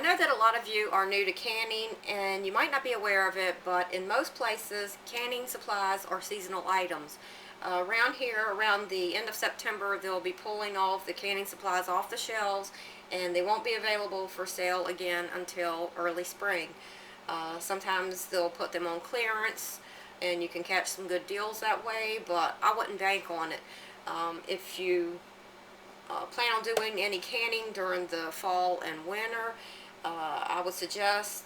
know that a lot of you are new to canning and you might not be aware of it, but in most places, canning supplies are seasonal items. Around here, around the end of September, they'll be pulling all of the canning supplies off the shelves and they won't be available for sale again until early spring. Sometimes they'll put them on clearance and you can catch some good deals that way, but I wouldn't bank on it. If you plan on doing any canning during the fall and winter, I would suggest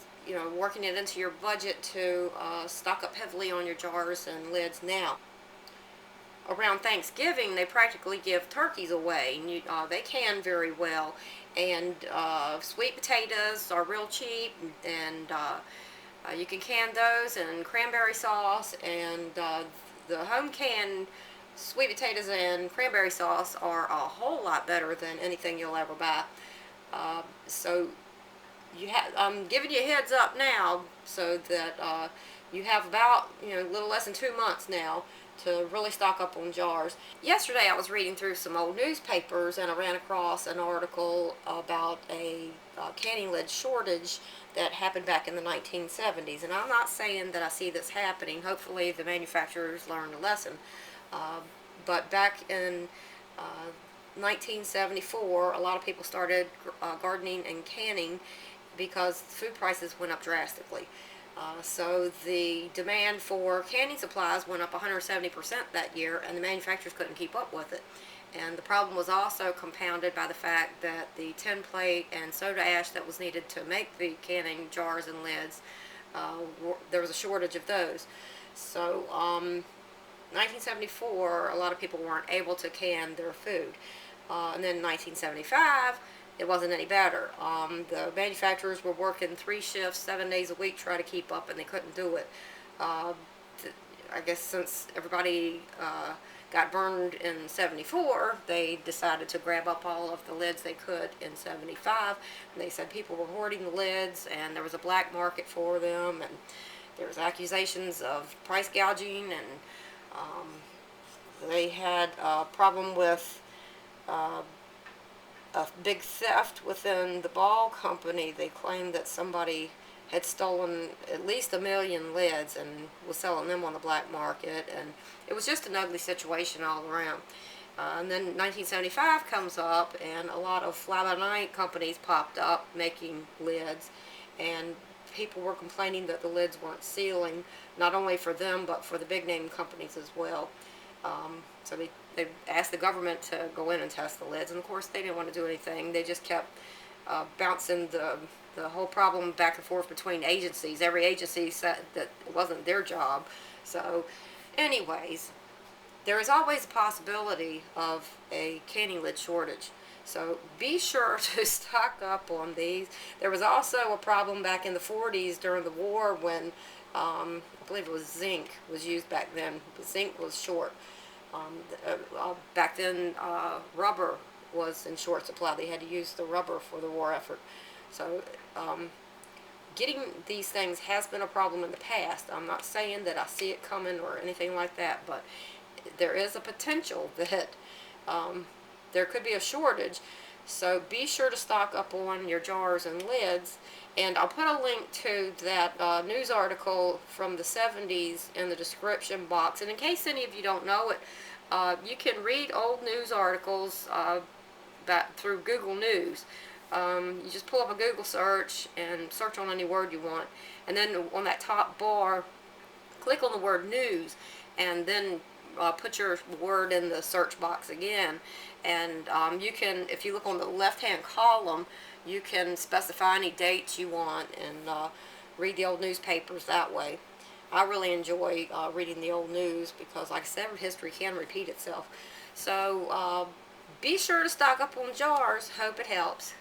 working it into your budget to stock up heavily on your jars and lids now. Around Thanksgiving, they practically give turkeys away. And they can very well, and sweet potatoes are real cheap, and you can can those and cranberry sauce, and the home canned sweet potatoes and cranberry sauce are a whole lot better than anything you'll ever buy. So I'm giving you a heads up now so that you have about a little less than 2 months now to really stock up on jars. Yesterday I was reading through some old newspapers and I ran across an article about a canning lid shortage that happened back in the 1970s, and I'm not saying that I see this happening. Hopefully the manufacturers learned a lesson. But back in 1974, a lot of people started gardening and canning because food prices went up drastically. So the demand for canning supplies went up 170% that year, and the manufacturers couldn't keep up with it. And the problem was also compounded by the fact that the tin plate and soda ash that was needed to make the canning jars and lids, there was a shortage of those. So 1974, a lot of people weren't able to can their food. And then in 1975, it wasn't any better. The manufacturers were working 3 shifts, 7 days a week, trying to keep up, and they couldn't do it. I guess since everybody got burned in 74, they decided to grab up all of the lids they could in 75. And they said people were hoarding the lids, and there was a black market for them, and there was accusations of price gouging, and they had a problem with a big theft within the Ball company. They claimed that somebody had stolen at least 1 million lids and was selling them on the black market, and it was just an ugly situation all around. And then 1975 comes up, and a lot of fly-by-night companies popped up making lids, and people were complaining that the lids weren't sealing, not only for them but for the big name companies as well. So they asked the government to go in and test the lids, and of course they didn't want to do anything. They just kept bouncing the whole problem back and forth between agencies. Every agency said that it wasn't their job. So anyways, there is always a possibility of a canning lid shortage. So be sure to stock up on these. There was also a problem back in the 40s during the war when I believe it was zinc was used back then. Zinc was short. Back then, rubber was in short supply. They had to use the rubber for the war effort. So getting these things has been a problem in the past. I'm not saying that I see it coming or anything like that, but there is a potential that there could be a shortage. So be sure to stock up on your jars and lids. And I'll put a link to that news article from the 70s in the description box. And in case any of you don't know it, you can read old news articles through Google News. You just pull up a Google search and search on any word you want. And then on that top bar, click on the word news, and then put your word in the search box again. And you can, if you look on the left-hand column, you can specify any dates you want and read the old newspapers that way. I really enjoy reading the old news because, like I said, history can repeat itself. So be sure to stock up on jars. Hope it helps.